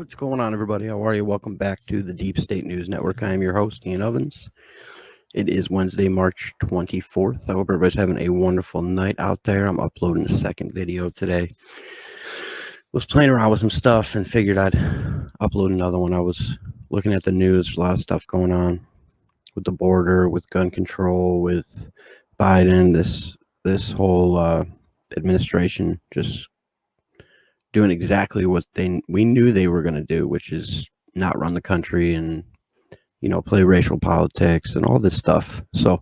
What's going on, everybody? How are you? Welcome back to the Deep State News Network. I am your host, Ian Ovens. It is Wednesday, March 24th. I hope everybody's having a wonderful night out there. I'm uploading a second video today. Was playing around with some stuff and figured I'd upload another one. I was looking at the news. There's a lot of stuff going on with the border, with gun control, with Biden, this whole administration just doing exactly what we knew they were going to do, which is not run the country and play racial politics and all this stuff. So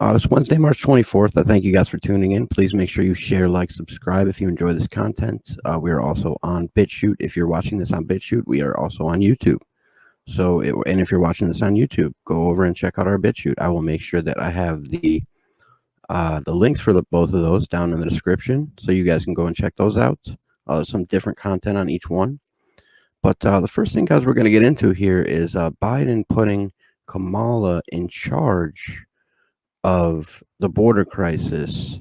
it's Wednesday, March 24th. I thank you guys for tuning in. Please make sure you share, like, subscribe if you enjoy this content. We are also on BitChute. If you're watching this on BitChute, we are also on YouTube. And if you're watching this on YouTube, go over and check out our BitChute. I will make sure that I have the links for both of those down in the description, so you guys can go and check those out. Some different content on each one. But the first thing, guys, we're going to get into here is Biden putting Kamala in charge of the border crisis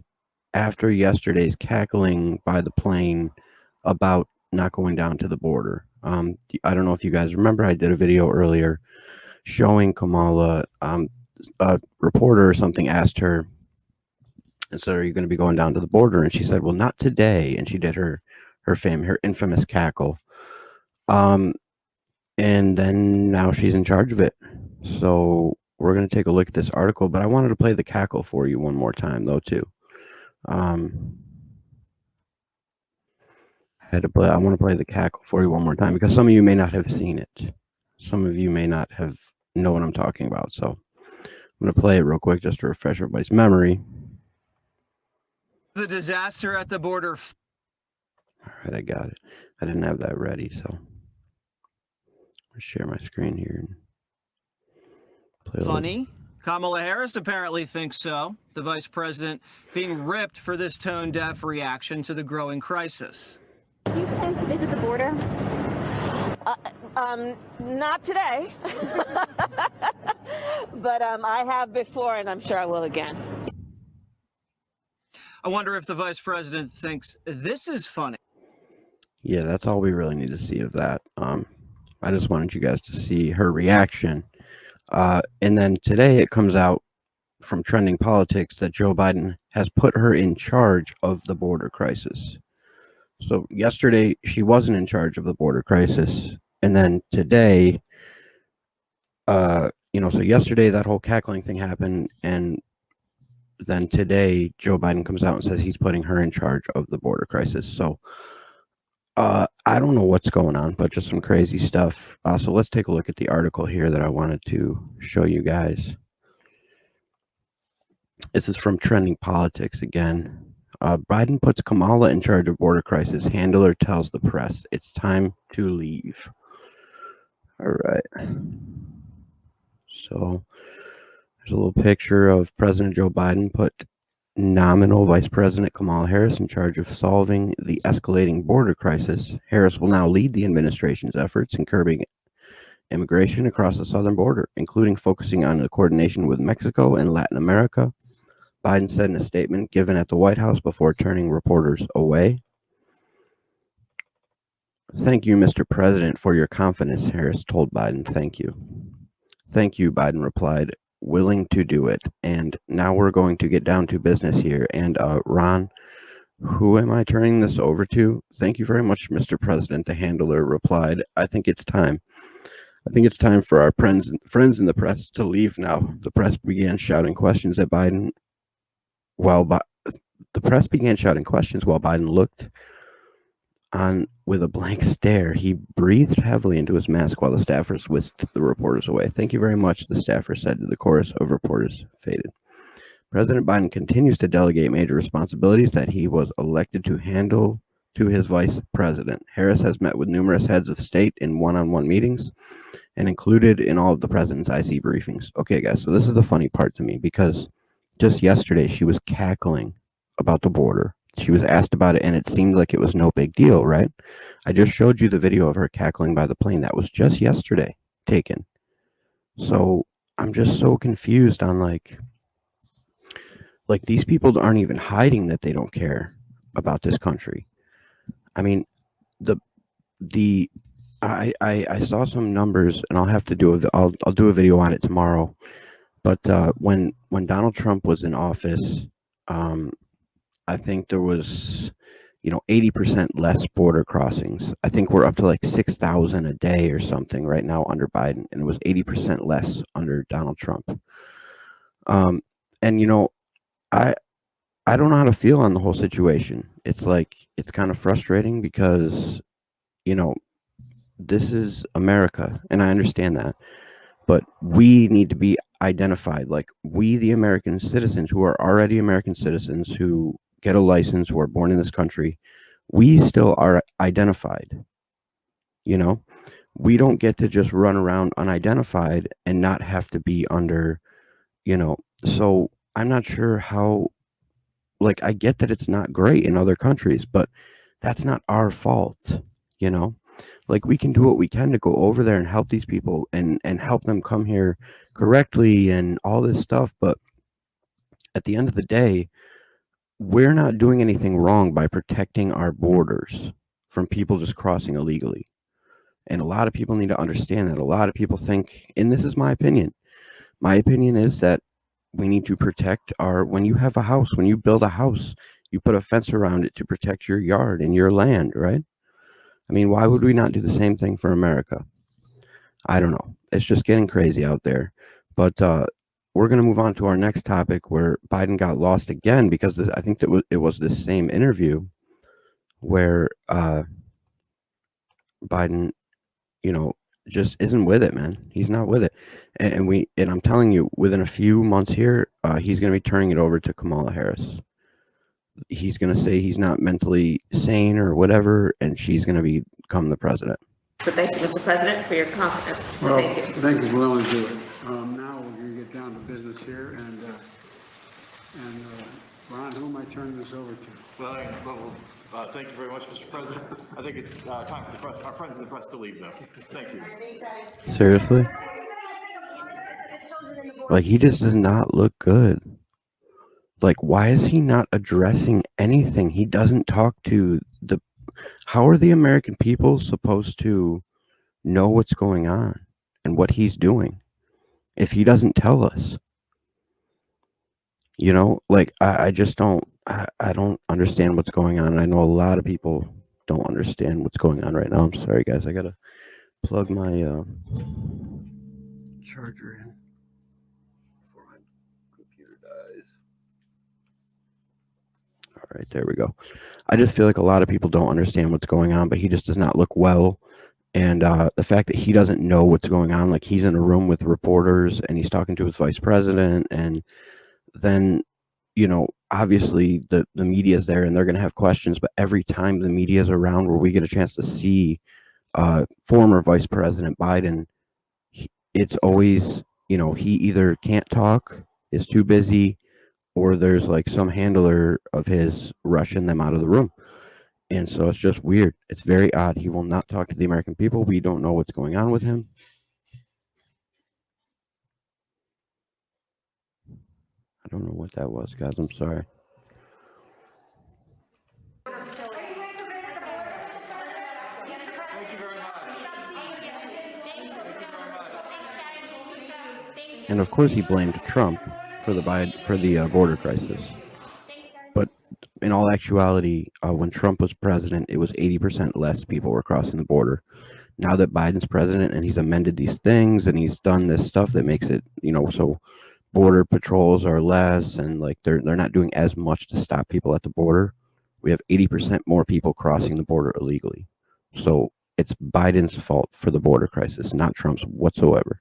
after yesterday's cackling by the plane about not going down to the border. I don't know if you guys remember, I did a video earlier showing Kamala. A reporter or something asked her, and so, are you going to be going down to the border? And she said, well, not today. And she did her infamous cackle. And then now she's in charge of it. So we're going to take a look at this article, but I wanted to play the cackle for you one more time, though, too. I want to play the cackle for you one more time because some of you may not have seen it. Some of you may not know what I'm talking about. So I'm going to play it real quick just to refresh everybody's memory. The disaster at the border. All right, I got it. I didn't have that ready, so I'll share my screen here. And play funny. Kamala Harris apparently thinks so. The vice president being ripped for this tone-deaf reaction to the growing crisis. Do you plan to visit the border? Not today, but I have before, and I'm sure I will again. I wonder if the vice president thinks this is funny. Yeah, that's all we really need to see of that. I just wanted you guys to see her reaction. And then today it comes out from Trending Politics that Joe Biden has put her in charge of the border crisis. So yesterday she wasn't in charge of the border crisis. And then today, so yesterday that whole cackling thing happened, and then today Joe Biden comes out and says he's putting her in charge of the border crisis. So I don't know what's going on, but just some crazy stuff. So let's take a look at the article here that I wanted to show you guys. This is from Trending Politics again. Biden puts Kamala in charge of border crisis. Handler tells the press it's time to leave. All right. So there's a little picture of President Joe Biden put nominal Vice President Kamala Harris in charge of solving the escalating border crisis. Harris will now lead the administration's efforts in curbing immigration across the southern border, including focusing on the coordination with Mexico and Latin America. Biden said in a statement given at the White House before turning reporters away. Thank you, Mr. President, for your confidence, Harris told Biden. Thank you. Thank you, Biden replied, willing to do it. And now we're going to get down to business here. And Ron, who am I turning this over to? Thank you very much, Mr. President, the handler replied. I think it's time. I think it's time for our friends in the press to leave now. The press began shouting questions at Biden while Biden looked on with a blank stare. He breathed heavily into his mask while the staffers whisked the reporters away. Thank you very much, the staffer said to the chorus of reporters faded. President Biden continues to delegate major responsibilities that he was elected to handle to his vice president. Harris has met with numerous heads of state in one-on-one meetings and included in all of the president's IC briefings. Okay, guys, so this is the funny part to me, because just yesterday she was cackling about the border. She was asked about it, and it seemed like it was no big deal, right? I just showed you the video of her cackling by the plane. That was just yesterday taken. So I'm just so confused on like these people aren't even hiding that they don't care about this country. I mean, the I saw some numbers, and I'll have to do I'll do a video on it tomorrow. But when Donald Trump was in office, um, I think there was 80% less border crossings. I think we're up to like 6,000 a day or something right now under Biden, and it was 80% less under Donald Trump. And I I don't know how to feel on the whole situation. It's like it's kind of frustrating because you know this is America, and I understand that, but we need to be identified. Like we, the American citizens who are already American citizens who get a license, who are born in this country, we still are identified. You know, we don't get to just run around unidentified and not have to be under. So I'm not sure how. Like I get that it's not great in other countries, but that's not our fault. You know, like we can do what we can to go over there and help these people and help them come here correctly and all this stuff, but at the end of the day, we're not doing anything wrong by protecting our borders from people just crossing illegally. And a lot of people need to understand that. A lot of people think, and this is my opinion is that we need to protect when you have a house, when you build a house, you put a fence around it to protect your yard and your land, right? I mean, why would we not do the same thing for America? I don't know. It's just getting crazy out there. But we're going to move on to our next topic where Biden got lost again because I think that it was this same interview where Biden, you know, just isn't with it, man. He's not with it. And I'm telling you, within a few months here, he's going to be turning it over to Kamala Harris. He's going to say he's not mentally sane or whatever, and she's going to become the president. So thank you, Mr. President, for your confidence. Well, Thank you. thank you for willing to do it. Now we're going to get down to business here, and Ron, who am I turning this over to? Well, thank you very much, Mr. President. I think it's time for the press, our friends in the press to leave now. Thank you. Seriously? Like, he just does not look good. Like, why is he not addressing anything? He doesn't talk to how are the American people supposed to know what's going on and what he's doing if he doesn't tell us? Like, I just I don't understand what's going on. I know a lot of people don't understand what's going on right now. I'm sorry, guys. I gotta plug my charger in before my computer dies. All right, there we go. I just feel like a lot of people don't understand what's going on, but he just does not look well. And the fact that he doesn't know what's going on, like he's in a room with reporters and he's talking to his vice president, and then obviously the media is there and they're going to have questions, but every time the media is around where we get a chance to see former Vice President Biden, it's always he either can't talk, is too busy, or there's like some handler of his rushing them out of the room. And so it's just weird. It's very odd. He will not talk to the American people. We don't know what's going on with him. I don't know what that was, guys. I'm sorry. And of course, he blamed Trump for the border crisis. But in all actuality, when Trump was president, it was 80% less people were crossing the border. Now that Biden's president and he's amended these things and he's done this stuff that makes it, so border patrols are less and like they're not doing as much to stop people at the border. We have 80% more people crossing the border illegally. So it's Biden's fault for the border crisis, not Trump's whatsoever.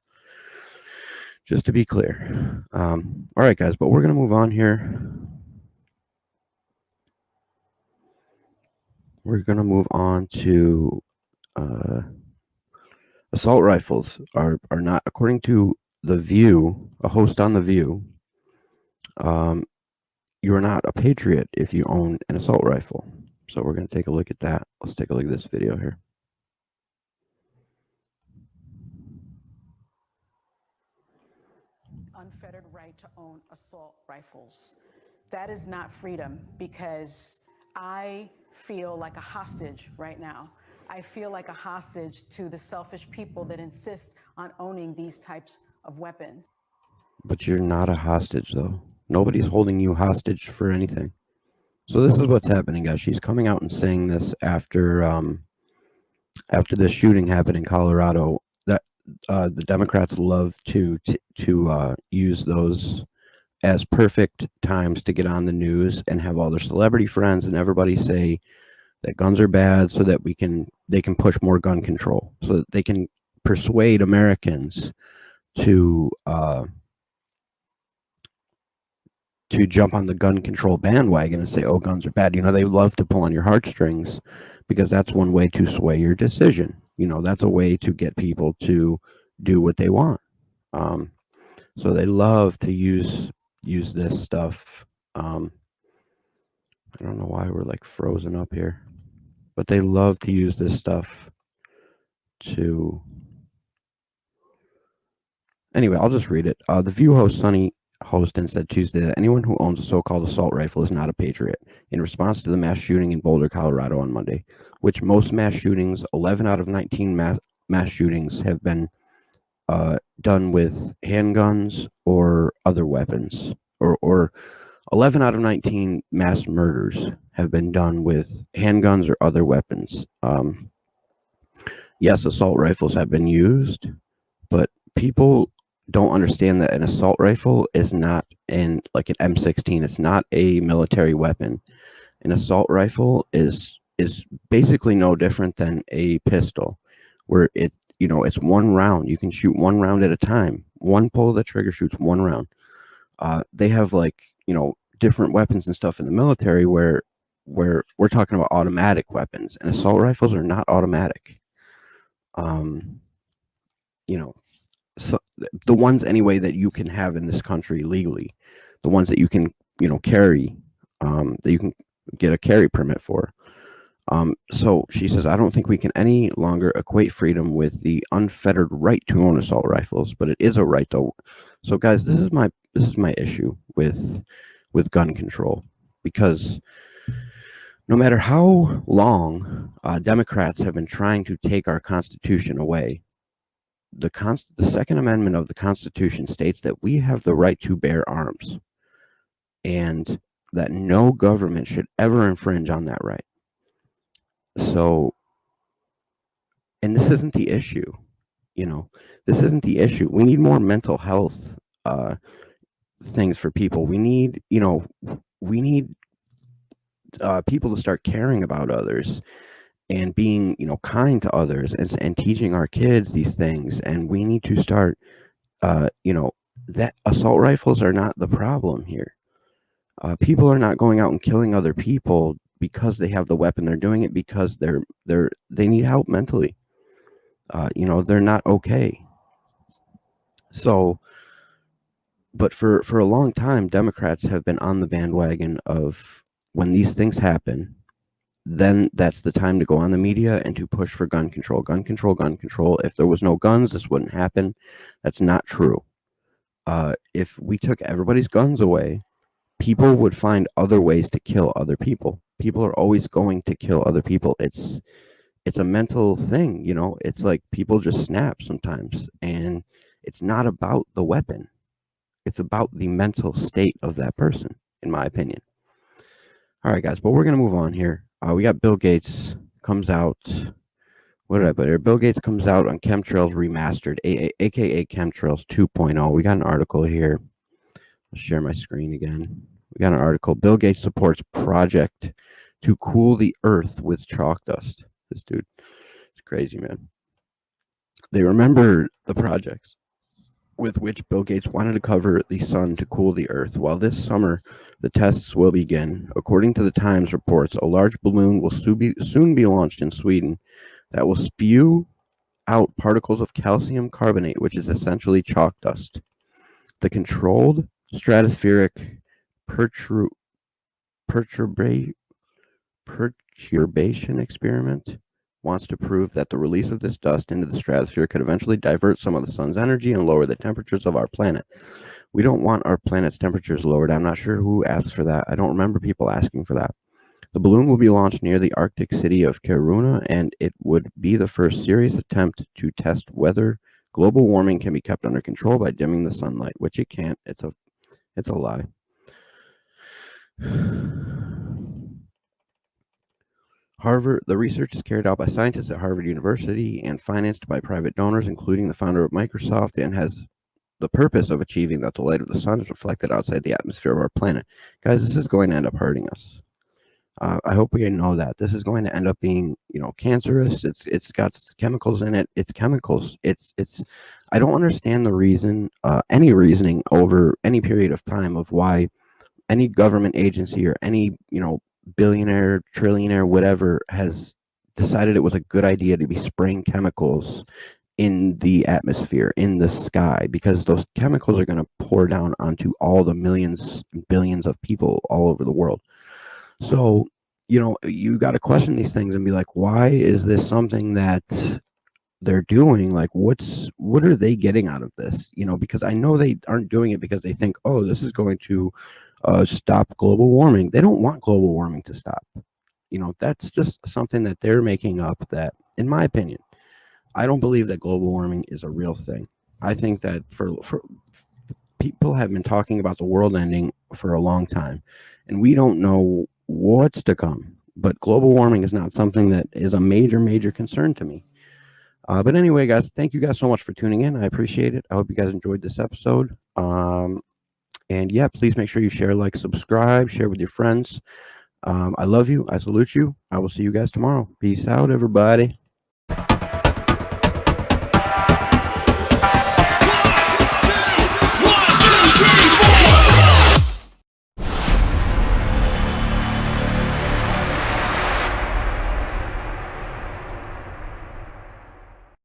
Just to be clear. All right, guys, but we're going to move on here. We're going to move on to assault rifles are not, according to The View, a host on The View, you are not a patriot if you own an assault rifle. So we're going to take a look at that. Let's take a look at this video here. Unfettered right to own assault rifles. That is not freedom, because I feel like a hostage right now. I feel like a hostage to the selfish people that insist on owning these types of weapons. But you're not a hostage, though. Nobody's holding you hostage for anything. So this is what's happening, guys. She's coming out and saying this after this shooting happened in Colorado. That the Democrats love to use those as perfect times to get on the news and have all their celebrity friends and everybody say that guns are bad, so that they can push more gun control, so that they can persuade Americans to jump on the gun control bandwagon and say, oh, guns are bad. You know, they love to pull on your heartstrings because that's one way to sway your decision. You know, that's a way to get people to do what they want. So they love to use this stuff. I don't know why we're like frozen up here, but they love to use this stuff to. Anyway, I'll just read it. The View host Sonny Hostin said Tuesday that anyone who owns a so-called assault rifle is not a patriot, in response to the mass shooting in Boulder, Colorado on Monday, which most mass shootings, 11 out of 19 mass shootings, have been done with handguns or other weapons, or 11 out of 19 mass murders have been done with handguns or other weapons. Yes, assault rifles have been used, but people don't understand that an assault rifle is not like an M16. It's not a military weapon. An assault rifle is basically no different than a pistol, where it's one round. You can shoot one round at a time. One pull of the trigger shoots one round. They have different weapons and stuff in the military where we're talking about automatic weapons, and assault rifles are not automatic. So the ones anyway that you can have in this country legally, the ones that you can carry, that you can get a carry permit for. So she says, I don't think we can any longer equate freedom with the unfettered right to own assault rifles, but it is a right though. So guys, this is my issue with gun control, because no matter how long Democrats have been trying to take our Constitution away, the Second Amendment of the Constitution states that we have the right to bear arms, and that no government should ever infringe on that right. So, and this isn't the issue, this isn't the issue. We need more mental health things for people. We need people to start caring about others and being kind to others, and teaching our kids these things. And we need to start that assault rifles are not the problem here. People are not going out and killing other people because they have the weapon. They're doing it because they need help mentally. They're not okay. So, but for a long time, Democrats have been on the bandwagon of, when these things happen, then that's the time to go on the media and to push for gun control, gun control, gun control. If there was no guns, this wouldn't happen. That's not true. If we took everybody's guns away, people would find other ways to kill other people. People are always going to kill other people. It's a mental thing, It's like people just snap sometimes, and it's not about the weapon. It's about the mental state of that person, in my opinion. All right, guys, but we're going to move on here. We got Bill Gates comes out. What did I put here? Bill Gates comes out on Chemtrails Remastered, aka Chemtrails 2.0. We got an article here. I'll share my screen again. We got an article. Bill Gates supports project to cool the earth with chalk dust. This dude is crazy, man. They remember the projects with which Bill Gates wanted to cover the sun to cool the earth. While this summer the tests will begin, according to the Times reports, a large balloon will soon be launched in Sweden that will spew out particles of calcium carbonate, which is essentially chalk dust. The controlled stratospheric perturbation experiment wants to prove that the release of this dust into the stratosphere could eventually divert some of the sun's energy and lower the temperatures of our planet. We don't want our planet's temperatures lowered. I'm not sure who asked for that. I don't remember people asking for that. The balloon will be launched near the Arctic city of Kiruna, and it would be the first serious attempt to test whether global warming can be kept under control by dimming the sunlight, which it can't. It's a lie. The research is carried out by scientists at Harvard University and financed by private donors, including the founder of Microsoft, and has the purpose of achieving that the light of the sun is reflected outside the atmosphere of our planet. Guys, this is going to end up hurting us. I hope we know that this is going to end up being, cancerous. It's got chemicals in it. It's chemicals. It's. I don't understand the reason, any reasoning over any period of time of why any government agency or any, billionaire, trillionaire, whatever, has decided it was a good idea to be spraying chemicals in the atmosphere, in the sky, because those chemicals are going to pour down onto all the millions and billions of people all over the world. So, you got to question these things and be like, why is this something that they're doing? Like, what are they getting out of this? Because I know they aren't doing it because they think, oh, this is going to stop global warming. They don't want global warming to stop. That's just something that they're making up that, in my opinion, I don't believe that global warming is a real thing. I think that for people have been talking about the world ending for a long time, and we don't know what's to come. But global warming is not something that is a major, major concern to me. But anyway, guys, thank you guys so much for tuning in. I appreciate it. I hope you guys enjoyed this episode. And yeah, please make sure you share, like, subscribe, share with your friends. I love you. I salute you. I will see you guys tomorrow. Peace out, everybody.